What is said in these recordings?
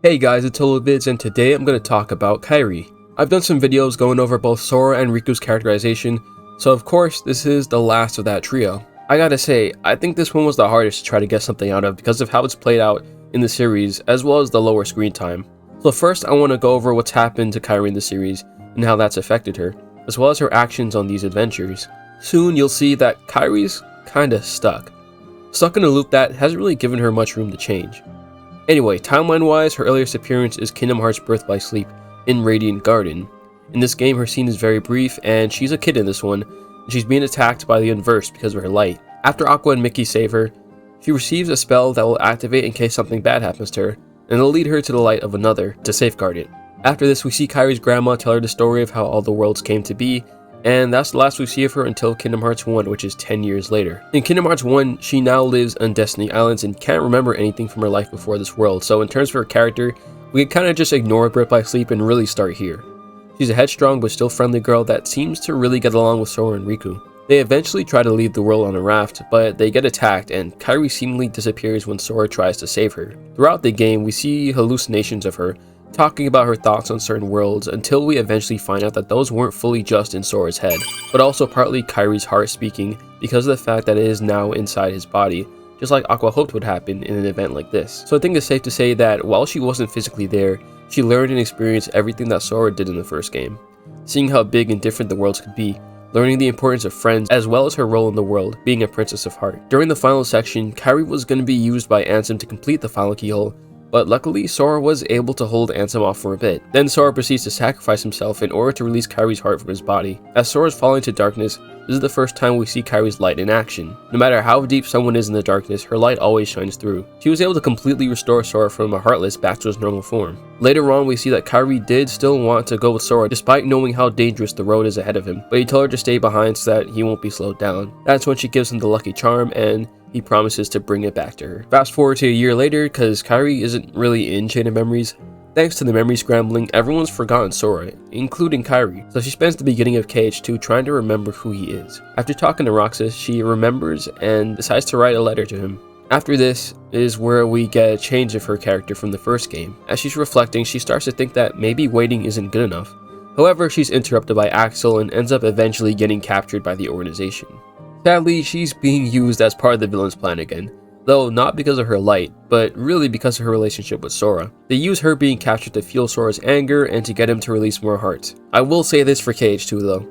Hey guys, it's Oluvids, and today I'm going to talk about Kairi. I've done some videos going over both Sora and Riku's characterization, so of course this is the last of that trio. I gotta say, I think this one was the hardest to try to get something out of because of how it's played out in the series, as well as the lower screen time. So first I want to go over what's happened to Kairi in the series, and how that's affected her, as well as her actions on these adventures. Soon you'll see that Kairi's kinda stuck in a loop that hasn't really given her much room to change. Anyway, timeline-wise, her earliest appearance is Kingdom Hearts Birth by Sleep in Radiant Garden. In this game, her scene is very brief, and she's a kid in this one, and she's being attacked by the Unversed because of her light. After Aqua and Mickey save her, she receives a spell that will activate in case something bad happens to her, and it'll lead her to the light of another to safeguard it. After this, we see Kairi's grandma tell her the story of how all the worlds came to be, and that's the last we see of her until Kingdom Hearts 1, which is 10 years later. In Kingdom Hearts 1, she now lives on Destiny Islands and can't remember anything from her life before this world, so in terms of her character, we can kinda just ignore Birth by Sleep and really start here. She's a headstrong but still friendly girl that seems to really get along with Sora and Riku. They eventually try to leave the world on a raft, but they get attacked and Kairi seemingly disappears when Sora tries to save her. Throughout the game, we see hallucinations of her, talking about her thoughts on certain worlds until we eventually find out that those weren't fully just in Sora's head, but also partly Kairi's heart speaking because of the fact that it is now inside his body, just like Aqua hoped would happen in an event like this. So I think it's safe to say that while she wasn't physically there, she learned and experienced everything that Sora did in the first game, seeing how big and different the worlds could be, learning the importance of friends as well as her role in the world, being a Princess of Heart. During the final section, Kairi was going to be used by Ansem to complete the final keyhole, but luckily Sora was able to hold Ansem off for a bit. Then Sora proceeds to sacrifice himself in order to release Kairi's heart from his body. As Sora's falling to darkness, this is the first time we see Kairi's light in action. No matter how deep someone is in the darkness, her light always shines through. She was able to completely restore Sora from a heartless back to his normal form. Later on, we see that Kairi did still want to go with Sora despite knowing how dangerous the road is ahead of him, but he told her to stay behind so that he won't be slowed down. That's when she gives him the lucky charm and he promises to bring it back to her. Fast forward to a year later, because Kairi isn't really in Chain of Memories. Thanks to the memory scrambling, everyone's forgotten Sora, including Kairi, so she spends the beginning of KH2 trying to remember who he is. After talking to Roxas, she remembers and decides to write a letter to him. After this is where we get a change of her character from the first game. As she's reflecting, she starts to think that maybe waiting isn't good enough. However, she's interrupted by Axel and ends up eventually getting captured by the organization. Sadly, she's being used as part of the villain's plan again, though not because of her light, but really because of her relationship with Sora. They use her being captured to fuel Sora's anger and to get him to release more hearts. I will say this for KH2 though.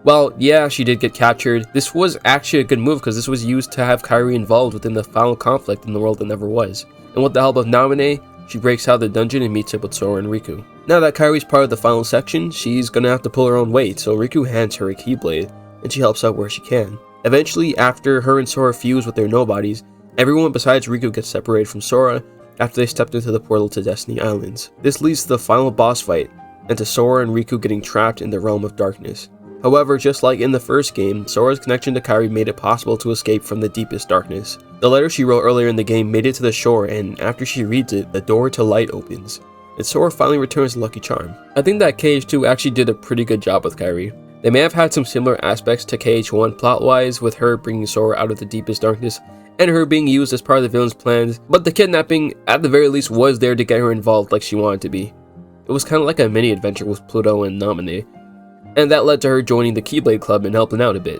While yeah, she did get captured, this was actually a good move because this was used to have Kairi involved within the final conflict in the world that never was. And with the help of Naminé, she breaks out of the dungeon and meets up with Sora and Riku. Now that Kairi's part of the final section, she's gonna have to pull her own weight, so Riku hands her a Keyblade, and she helps out where she can. Eventually, after her and Sora fuse with their nobodies, everyone besides Riku gets separated from Sora after they stepped into the portal to Destiny Islands. This leads to the final boss fight, and to Sora and Riku getting trapped in the realm of darkness. However, just like in the first game, Sora's connection to Kairi made it possible to escape from the deepest darkness. The letter she wrote earlier in the game made it to the shore, and after she reads it, the door to light opens, and Sora finally returns the lucky charm. I think that KH2 actually did a pretty good job with Kairi. They may have had some similar aspects to KH1 plot-wise, with her bringing Sora out of the deepest darkness and her being used as part of the villain's plans, but the kidnapping at the very least was there to get her involved like she wanted to be. It was kind of like a mini adventure with Pluto and Naminé, and that led to her joining the Keyblade Club and helping out a bit.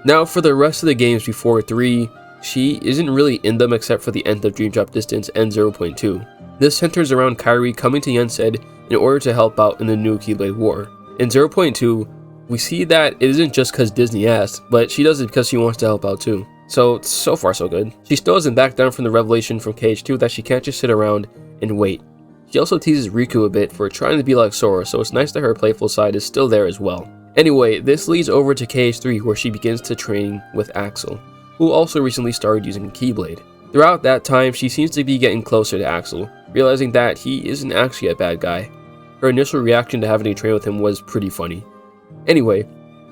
Now for the rest of the games before 3, she isn't really in them except for the end of Dream Drop Distance and 0.2. This centers around Kairi coming to Yensid in order to help out in the new Keyblade War. In 0.2, we see that it isn't just because Disney asked, but she does it because she wants to help out too. So far so good. She still doesn't back down from the revelation from KH2 that she can't just sit around and wait. She also teases Riku a bit for trying to be like Sora, so it's nice that her playful side is still there as well. Anyway, this leads over to KH3 where she begins to train with Axel, who also recently started using a Keyblade. Throughout that time, she seems to be getting closer to Axel, realizing that he isn't actually a bad guy. Her initial reaction to having to train with him was pretty funny. Anyway,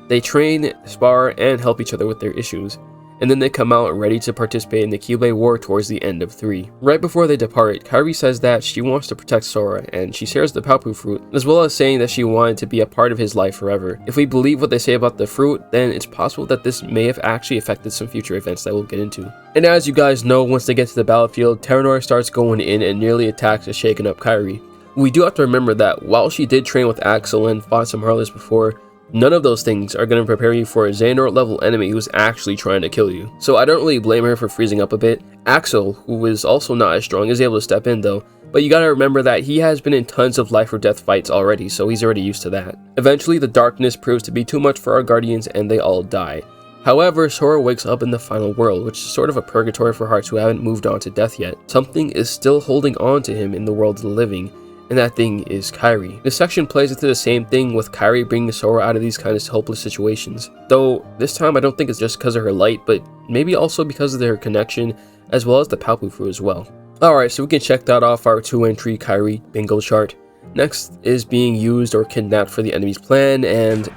they train, spar, and help each other with their issues, and then they come out ready to participate in the Keyblade War towards the end of 3. Right before they depart, Kairi says that she wants to protect Sora, and she shares the Paopu fruit, as well as saying that she wanted to be a part of his life forever. If we believe what they say about the fruit, then it's possible that this may have actually affected some future events that we'll get into. And as you guys know, once they get to the battlefield, Terranor starts going in and nearly attacks a shaken up Kairi. We do have to remember that while she did train with Axel and fought some Heartless before, none of those things are going to prepare you for a Xehanort level enemy who's actually trying to kill you. So I don't really blame her for freezing up a bit. Axel, who is also not as strong, is able to step in though, but you gotta remember that he has been in tons of life or death fights already, so he's already used to that. Eventually the darkness proves to be too much for our guardians and they all die. However, Sora wakes up in the final world, which is sort of a purgatory for hearts who haven't moved on to death yet. Something is still holding on to him in the world of the living, and that thing is Kairi. This section plays into the same thing, with Kairi bringing Sora out of these kind of hopeless situations. Though, this time I don't think it's just because of her light, but maybe also because of their connection, as well as the Paopu fruit as well. Alright, so we can check that off our 2-entry Kairi bingo chart. Next is being used or kidnapped for the enemy's plan, and...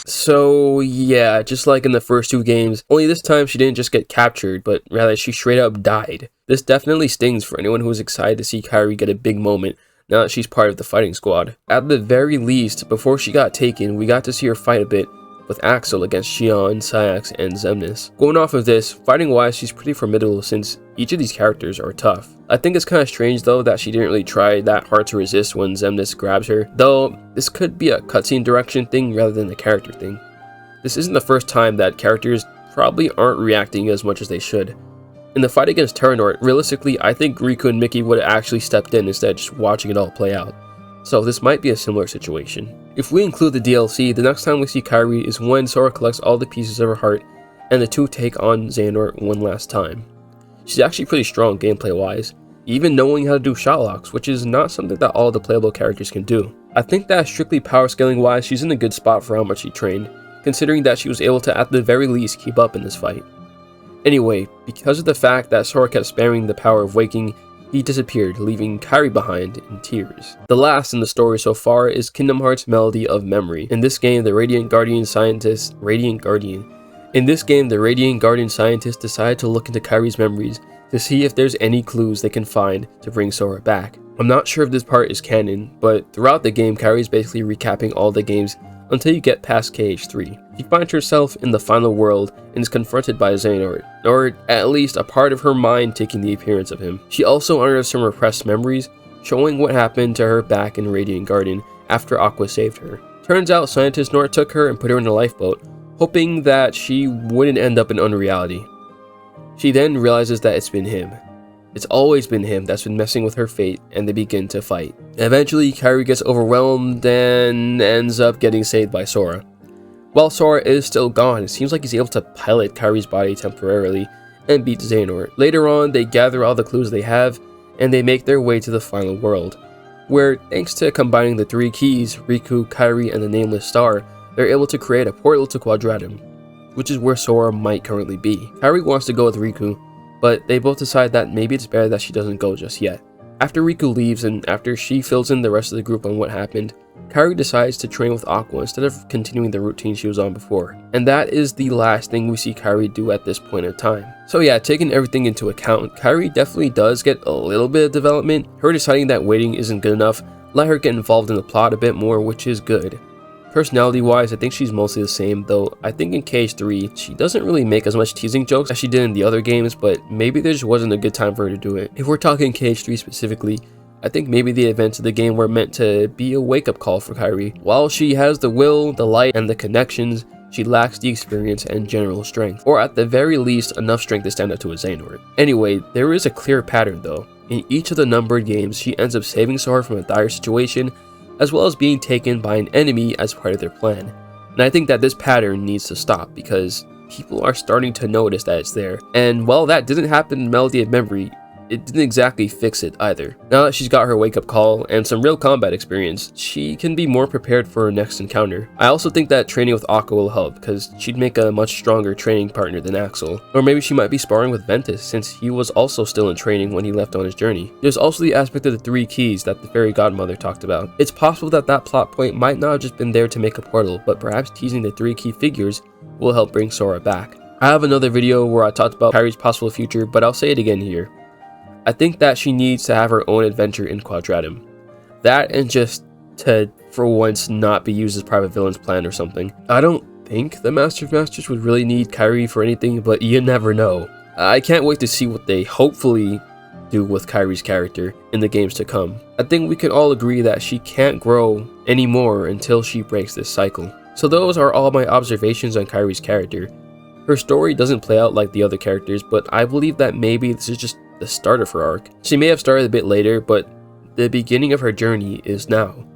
So yeah, just like in the first 2 games, only this time she didn't just get captured, but rather she straight up died. This definitely stings for anyone who is excited to see Kairi get a big moment now that she's part of the fighting squad. At the very least, before she got taken, we got to see her fight a bit with Axel against Xion, Sayax, and Xemnas. Going off of this, fighting wise she's pretty formidable since each of these characters are tough. I think it's kind of strange though that she didn't really try that hard to resist when Xemnas grabs her, though this could be a cutscene direction thing rather than a character thing. This isn't the first time that characters probably aren't reacting as much as they should. In the fight against Terranor, realistically I think Riku and Mickey would have actually stepped in instead of just watching it all play out. So this might be a similar situation. If we include the DLC, the next time we see Kairi is when Sora collects all the pieces of her heart and the two take on Xehanort one last time. She's actually pretty strong gameplay wise, even knowing how to do shot locks, which is not something that all the playable characters can do. I think that strictly power scaling wise, she's in a good spot for how much she trained, considering that she was able to at the very least keep up in this fight. Anyway, because of the fact that Sora kept spamming the power of waking, he disappeared, leaving Kairi behind in tears. The last in the story so far is Kingdom Hearts Melody of Memory. In this game, the Radiant Guardian scientists decided to look into Kairi's memories to see if there's any clues they can find to bring Sora back. I'm not sure if this part is canon, but throughout the game, Kairi's basically recapping all the games until you get past KH3. She finds herself in the final world and is confronted by Xehanort, or at least a part of her mind taking the appearance of him. She also unearths some repressed memories, showing what happened to her back in Radiant Garden after Aqua saved her. Turns out Scientist Nort took her and put her in a lifeboat, hoping that she wouldn't end up in unreality. She then realizes that it's been him. It's always been him that's been messing with her fate, and they begin to fight. Eventually, Kairi gets overwhelmed and ends up getting saved by Sora. While Sora is still gone, it seems like he's able to pilot Kairi's body temporarily and beat Xehanort. Later on, they gather all the clues they have, and they make their way to the final world, where thanks to combining the 3 keys, Riku, Kairi, and the Nameless Star, they're able to create a portal to Quadratum, which is where Sora might currently be. Kairi wants to go with Riku, but they both decide that maybe it's better that she doesn't go just yet. After Riku leaves and after she fills in the rest of the group on what happened, Kairi decides to train with Aqua instead of continuing the routine she was on before. And that is the last thing we see Kairi do at this point in time. So yeah, taking everything into account, Kairi definitely does get a little bit of development. Her deciding that waiting isn't good enough let her get involved in the plot a bit more, which is good. Personality wise, I think she's mostly the same, though I think in KH3, she doesn't really make as much teasing jokes as she did in the other games, but maybe there just wasn't a good time for her to do it. If we're talking KH3 specifically, I think maybe the events of the game were meant to be a wake-up call for Kairi. While she has the will, the light, and the connections, she lacks the experience and general strength, or at the very least, enough strength to stand up to a Xehanort. Anyway, there is a clear pattern though. In each of the numbered games, she ends up saving Sora from a dire situation, as well as being taken by an enemy as part of their plan. And I think that this pattern needs to stop because people are starting to notice that it's there. And while that didn't happen in Melody of Memory, it didn't exactly fix it either. Now that she's got her wake-up call and some real combat experience, she can be more prepared for her next encounter. I also think that training with Aqua will help, because she'd make a much stronger training partner than Axel. Or maybe she might be sparring with Ventus, since he was also still in training when he left on his journey. There's also the aspect of the 3 keys that the fairy godmother talked about. It's possible that that plot point might not have just been there to make a portal, but perhaps teasing the 3 key figures will help bring Sora back. I have another video where I talked about Kairi's possible future, but I'll say it again here. I think that she needs to have her own adventure in Quadratum. That and just to, for once, not be used as part of a villain's plan or something. I don't think the Master of Masters would really need Kairi for anything, but you never know. I can't wait to see what they hopefully do with Kairi's character in the games to come. I think we can all agree that she can't grow anymore until she breaks this cycle. So those are all my observations on Kairi's character. Her story doesn't play out like the other characters, but I believe that maybe this is just the start of her arc. She may have started a bit later, but the beginning of her journey is now.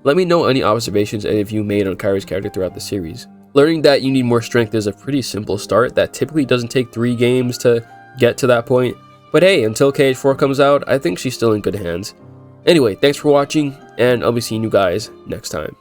Let me know any observations any of you made on Kairi's character throughout the series. Learning that you need more strength is a pretty simple start that typically doesn't take 3 games to get to that point. But hey, until KH4 comes out, I think she's still in good hands. Anyway, thanks for watching, and I'll be seeing you guys next time.